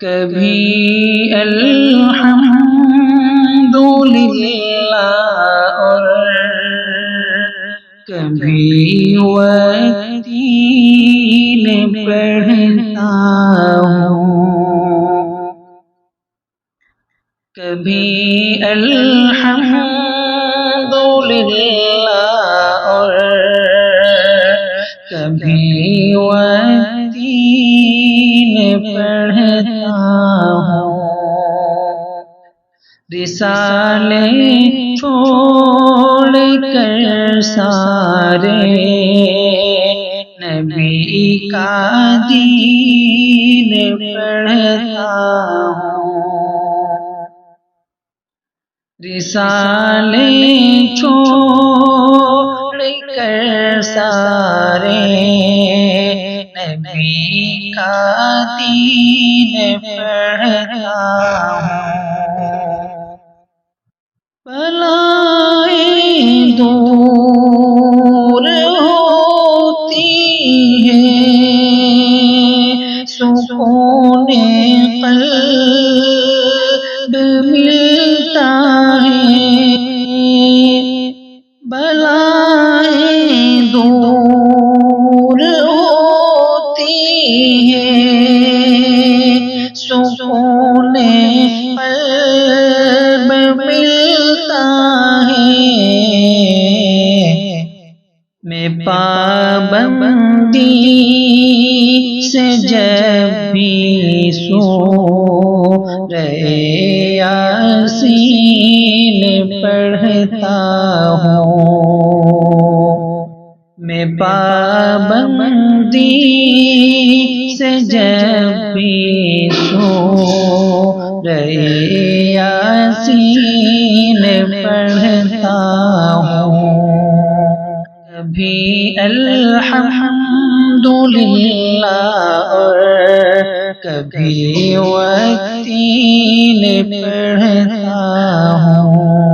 کبھی الحمدللہ اور کبھی وتین پڑھتا ہوں، کبھی الحمدللہ اور کبھی وتین پڑھتا ہوں، رسالے چھوڑ کر سارے نبی کا دین پڑھتا ہوں، رسالے چھوڑ کر سارے نبی کا دین پڑھتا ہوں، بلائیں دور ہوتی ہیں، سکون قلب ملتا ہے، بلائیں دور ہوتی ہیں، سکون قلب ملتا ہے، میں پابندی سے جب بھی سورہ یاسین پڑھتا ہوں، میں پابندی سے جب بھی سورہ یاسین پڑھتا ہوں، کبھی الحمدللہ اور کبھی وتین پڑھتا ہوں۔